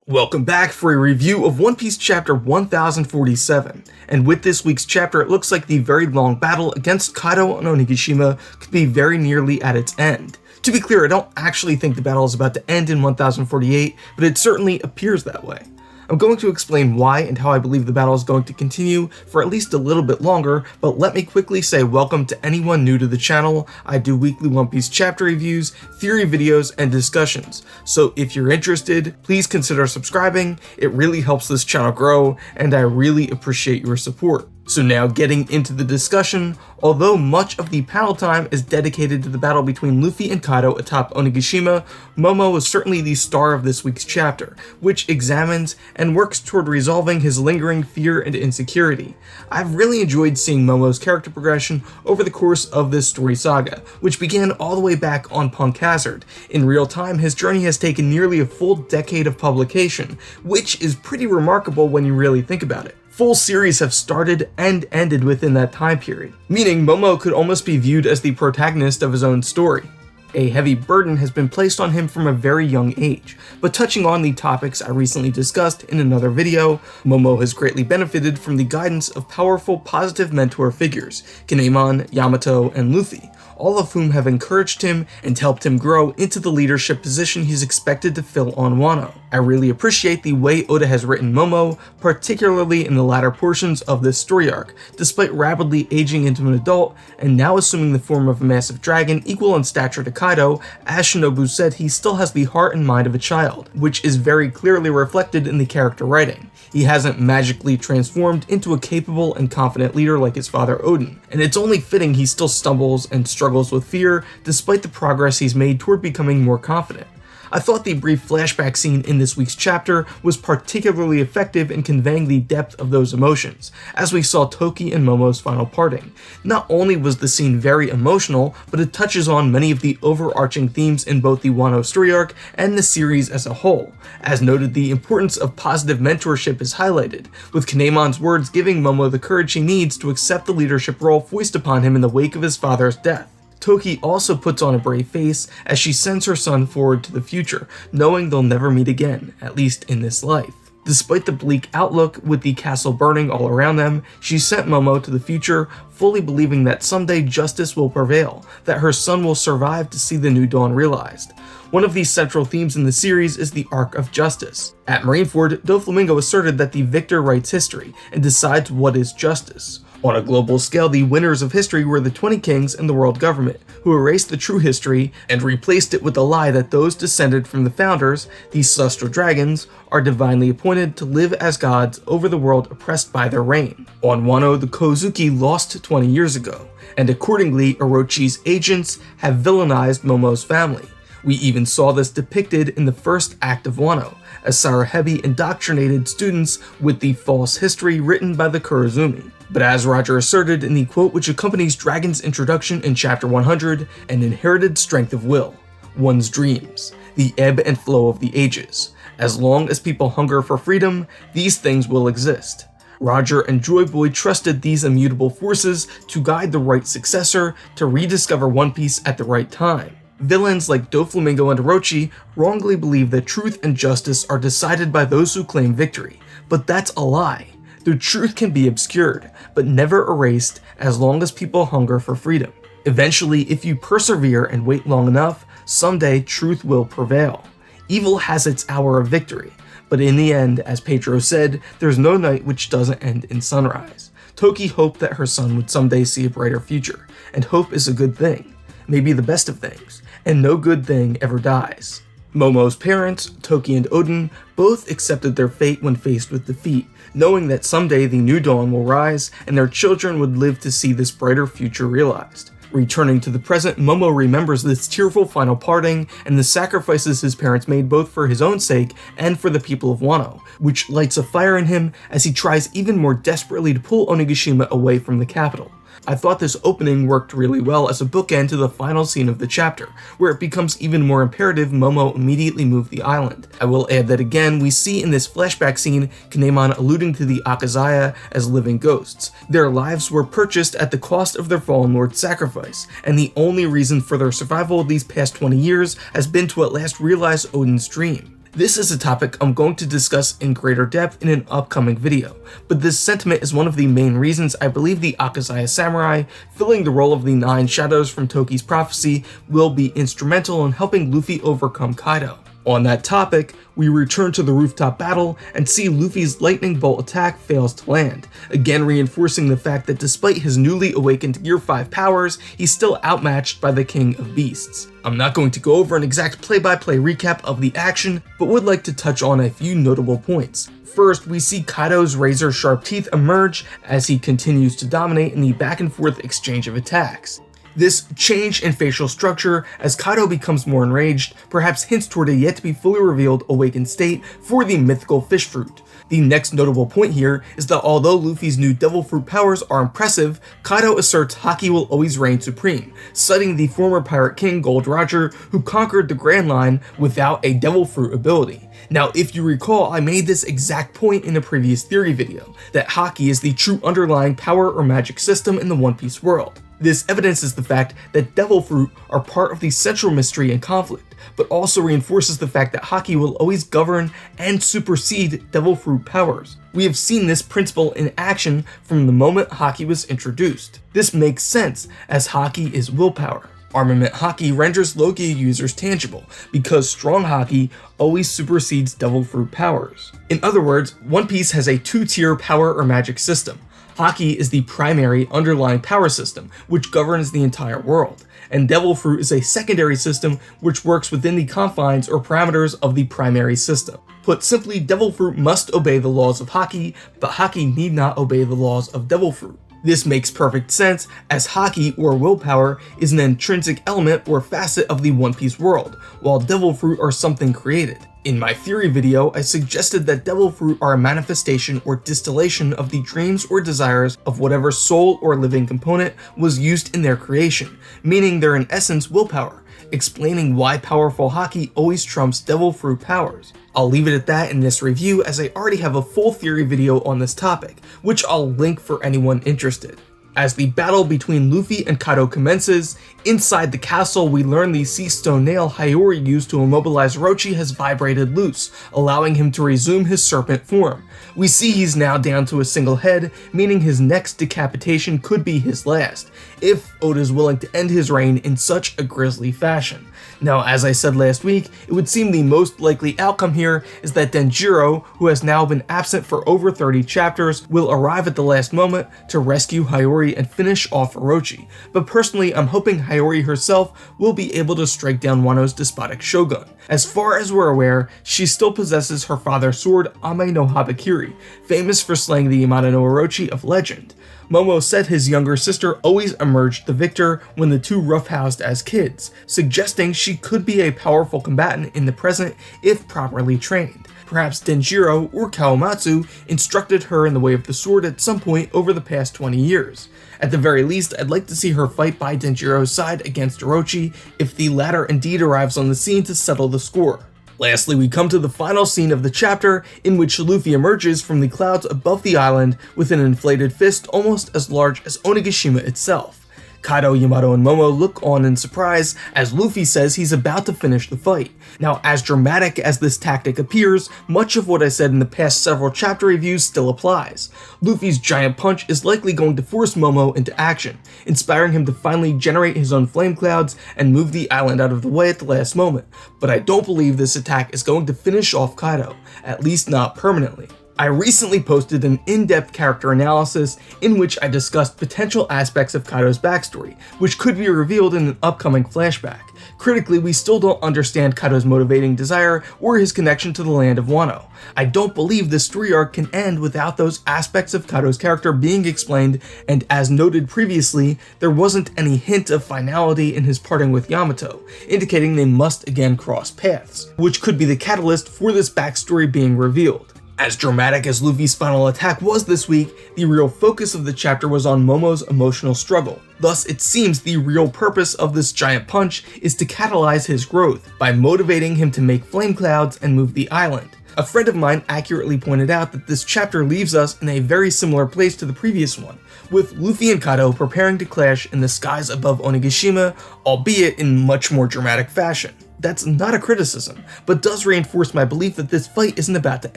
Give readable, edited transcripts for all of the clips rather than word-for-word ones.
Welcome back for a review of One Piece chapter 1047, and with this week's chapter it looks like the very long battle against Kaido and Onigashima could be very nearly at its end. To be clear, I don't actually think the battle is about to end in 1048, but it certainly appears that way. I'm going to explain why and how I believe the battle is going to continue for at least a little bit longer, but let me quickly say welcome to anyone new to the channel. I do weekly One Piece chapter reviews, theory videos, and discussions, so if you're interested, please consider subscribing. It really helps this channel grow, and I really appreciate your support. So now getting into the discussion, although much of the panel time is dedicated to the battle between Luffy and Kaido atop Onigashima, Momo is certainly the star of this week's chapter, which examines and works toward resolving his lingering fear and insecurity. I've really enjoyed seeing Momo's character progression over the course of this story saga, which began all the way back on Punk Hazard. In real time, his journey has taken nearly a full decade of publication, which is pretty remarkable when you really think about it. Full series have started and ended within that time period, meaning Momo could almost be viewed as the protagonist of his own story. A heavy burden has been placed on him from a very young age, but touching on the topics I recently discussed in another video, Momo has greatly benefited from the guidance of powerful positive mentor figures, Kinemon, Yamato, and Luffy, all of whom have encouraged him and helped him grow into the leadership position he's expected to fill on Wano. I really appreciate the way Oda has written Momo, particularly in the latter portions of this story arc, despite rapidly aging into an adult and now assuming the form of a massive dragon equal in stature to Kaido. As Shinobu said, he still has the heart and mind of a child, which is very clearly reflected in the character writing. He hasn't magically transformed into a capable and confident leader like his father Odin, and it's only fitting he still stumbles and struggles with fear despite the progress he's made toward becoming more confident. I thought the brief flashback scene in this week's chapter was particularly effective in conveying the depth of those emotions, as we saw Toki and Momo's final parting. Not only was the scene very emotional, but it touches on many of the overarching themes in both the Wano story arc and the series as a whole. As noted, the importance of positive mentorship is highlighted, with Kinemon's words giving Momo the courage he needs to accept the leadership role foisted upon him in the wake of his father's death. Toki also puts on a brave face as she sends her son forward to the future, knowing they'll never meet again, at least in this life. Despite the bleak outlook with the castle burning all around them, she sent Momo to the future, fully believing that someday justice will prevail, that her son will survive to see the new dawn realized. One of these central themes in the series is the arc of justice. At Marineford, Doflamingo asserted that the victor writes history and decides what is justice. On a global scale, the winners of history were the 20 kings and the world government, who erased the true history and replaced it with the lie that those descended from the founders, the celestial dragons, are divinely appointed to live as gods over the world oppressed by their reign. On Wano, the Kozuki lost 20 years ago, and accordingly, Orochi's agents have villainized Momo's family. We even saw this depicted in the first act of Wano, as Sarahebi indoctrinated students with the false history written by the Kurozumi. But as Roger asserted in the quote which accompanies Dragon's introduction in chapter 100, an inherited strength of will, one's dreams, the ebb and flow of the ages. As long as people hunger for freedom, these things will exist. Roger and Joy Boy trusted these immutable forces to guide the right successor to rediscover One Piece at the right time. Villains like Doflamingo and Orochi wrongly believe that truth and justice are decided by those who claim victory, but that's a lie. The truth can be obscured, but never erased as long as people hunger for freedom. Eventually, if you persevere and wait long enough, someday truth will prevail. Evil has its hour of victory, but in the end, as Pedro said, there's no night which doesn't end in sunrise. Toki hoped that her son would someday see a brighter future, and hope is a good thing, maybe the best of things, and no good thing ever dies. Momo's parents, Toki and Odin, both accepted their fate when faced with defeat, knowing that someday the new dawn will rise and their children would live to see this brighter future realized. Returning to the present, Momo remembers this tearful final parting and the sacrifices his parents made both for his own sake and for the people of Wano, which lights a fire in him as he tries even more desperately to pull Onigashima away from the capital. I thought this opening worked really well as a bookend to the final scene of the chapter, where it becomes even more imperative Momo immediately move the island. I will add that again, we see in this flashback scene Kinemon alluding to the Akazaya as living ghosts. Their lives were purchased at the cost of their fallen lord's sacrifice, and the only reason for their survival these past 20 years has been to at last realize Odin's dream. This is a topic I'm going to discuss in greater depth in an upcoming video, but this sentiment is one of the main reasons I believe the Akazaya Samurai, filling the role of the 9 shadows from Toki's prophecy, will be instrumental in helping Luffy overcome Kaido. On that topic, we return to the rooftop battle and see Luffy's lightning bolt attack fails to land, again reinforcing the fact that despite his newly awakened Gear 5 powers, he's still outmatched by the King of Beasts. I'm not going to go over an exact play-by-play recap of the action, but would like to touch on a few notable points. First, we see Kaido's razor-sharp teeth emerge as he continues to dominate in the back-and-forth exchange of attacks. This change in facial structure as Kaido becomes more enraged perhaps hints toward a yet to be fully revealed awakened state for the mythical fish fruit. The next notable point here is that although Luffy's new devil fruit powers are impressive, Kaido asserts Haki will always reign supreme, citing the former Pirate King Gold Roger who conquered the Grand Line without a devil fruit ability. Now, if you recall, I made this exact point in a previous theory video, that Haki is the true underlying power or magic system in the One Piece world. This evidences the fact that devil fruit are part of the central mystery and conflict, but also reinforces the fact that Haki will always govern and supersede devil fruit powers. We have seen this principle in action from the moment Haki was introduced. This makes sense, as Haki is willpower. Armament Haki renders Logia users tangible, because strong Haki always supersedes devil fruit powers. In other words, One Piece has a 2-tier power or magic system. Haki is the primary underlying power system, which governs the entire world, and Devil Fruit is a secondary system which works within the confines or parameters of the primary system. Put simply, Devil Fruit must obey the laws of Haki, but Haki need not obey the laws of Devil Fruit. This makes perfect sense, as Haki, or willpower, is an intrinsic element or facet of the One Piece world, while Devil Fruit are something created. In my theory video, I suggested that Devil Fruit are a manifestation or distillation of the dreams or desires of whatever soul or living component was used in their creation, meaning they're in essence willpower, explaining why powerful Haki always trumps Devil Fruit powers. I'll leave it at that in this review, as I already have a full theory video on this topic, which I'll link for anyone interested. As the battle between Luffy and Kaido commences, inside the castle we learn the sea stone nail Hiyori used to immobilize Orochi has vibrated loose, allowing him to resume his serpent form. We see he's now down to a single head, meaning his next decapitation could be his last, if Oda's willing to end his reign in such a grisly fashion. Now, as I said last week, it would seem the most likely outcome here is that Denjiro, who has now been absent for over 30 chapters, will arrive at the last moment to rescue Hiyori and finish off Orochi, but personally I'm hoping Hiyori herself will be able to strike down Wano's despotic shogun. As far as we're aware, she still possesses her father's sword Ame no Habakiri, famous for slaying the Yamada no Orochi of legend. Momo said his younger sister always emerged the victor when the two roughhoused as kids, suggesting she could be a powerful combatant in the present if properly trained. Perhaps Denjiro or Kawamatsu instructed her in the way of the sword at some point over the past 20 years. At the very least, I'd like to see her fight by Denjiro's side against Orochi if the latter indeed arrives on the scene to settle the score. Lastly, we come to the final scene of the chapter, in which Luffy emerges from the clouds above the island with an inflated fist almost as large as Onigashima itself. Kaido, Yamato, and Momo look on in surprise as Luffy says he's about to finish the fight. Now, as dramatic as this tactic appears, much of what I said in the past several chapter reviews still applies. Luffy's giant punch is likely going to force Momo into action, inspiring him to finally generate his own flame clouds and move the island out of the way at the last moment, but I don't believe this attack is going to finish off Kaido, at least not permanently. I recently posted an in-depth character analysis in which I discussed potential aspects of Kaido's backstory, which could be revealed in an upcoming flashback. Critically, we still don't understand Kaido's motivating desire or his connection to the land of Wano. I don't believe this story arc can end without those aspects of Kaido's character being explained, and as noted previously, there wasn't any hint of finality in his parting with Yamato, indicating they must again cross paths, which could be the catalyst for this backstory being revealed. As dramatic as Luffy's final attack was this week, the real focus of the chapter was on Momo's emotional struggle. Thus, it seems the real purpose of this giant punch is to catalyze his growth by motivating him to make flame clouds and move the island. A friend of mine accurately pointed out that this chapter leaves us in a very similar place to the previous one, with Luffy and Kaido preparing to clash in the skies above Onigashima, albeit in much more dramatic fashion. That's not a criticism, but does reinforce my belief that this fight isn't about to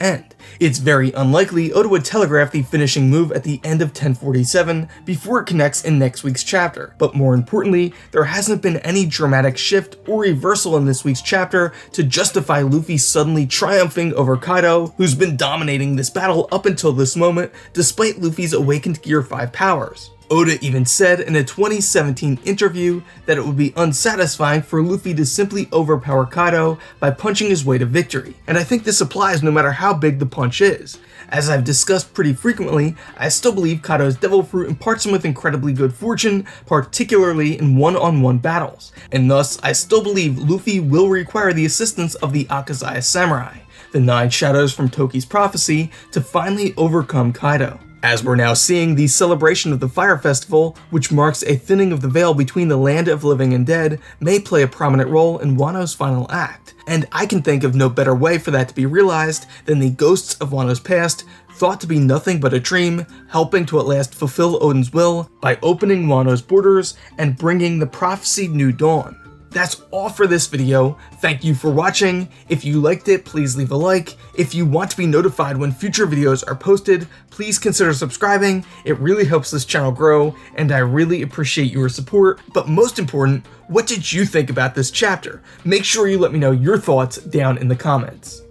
end. It's very unlikely Oda would telegraph the finishing move at the end of 1047 before it connects in next week's chapter, but more importantly, there hasn't been any dramatic shift or reversal in this week's chapter to justify Luffy suddenly triumphing over Kaido, who's been dominating this battle up until this moment despite Luffy's awakened Gear 5 powers. Oda even said in a 2017 interview that it would be unsatisfying for Luffy to simply overpower Kaido by punching his way to victory, and I think this applies no matter how big the punch is. As I've discussed pretty frequently, I still believe Kaido's Devil Fruit imparts him with incredibly good fortune, particularly in one-on-one battles, and thus I still believe Luffy will require the assistance of the Akazaya Samurai, the 9 shadows from Toki's prophecy, to finally overcome Kaido. As we're now seeing, the celebration of the Fire Festival, which marks a thinning of the veil between the land of living and dead, may play a prominent role in Wano's final act, and I can think of no better way for that to be realized than the ghosts of Wano's past, thought to be nothing but a dream, helping to at last fulfill Odin's will by opening Wano's borders and bringing the prophesied new dawn. That's all for this video. Thank you for watching. If you liked it, please leave a like. If you want to be notified when future videos are posted, please consider subscribing. It really helps this channel grow, and I really appreciate your support. But most important, what did you think about this chapter? Make sure you let me know your thoughts down in the comments.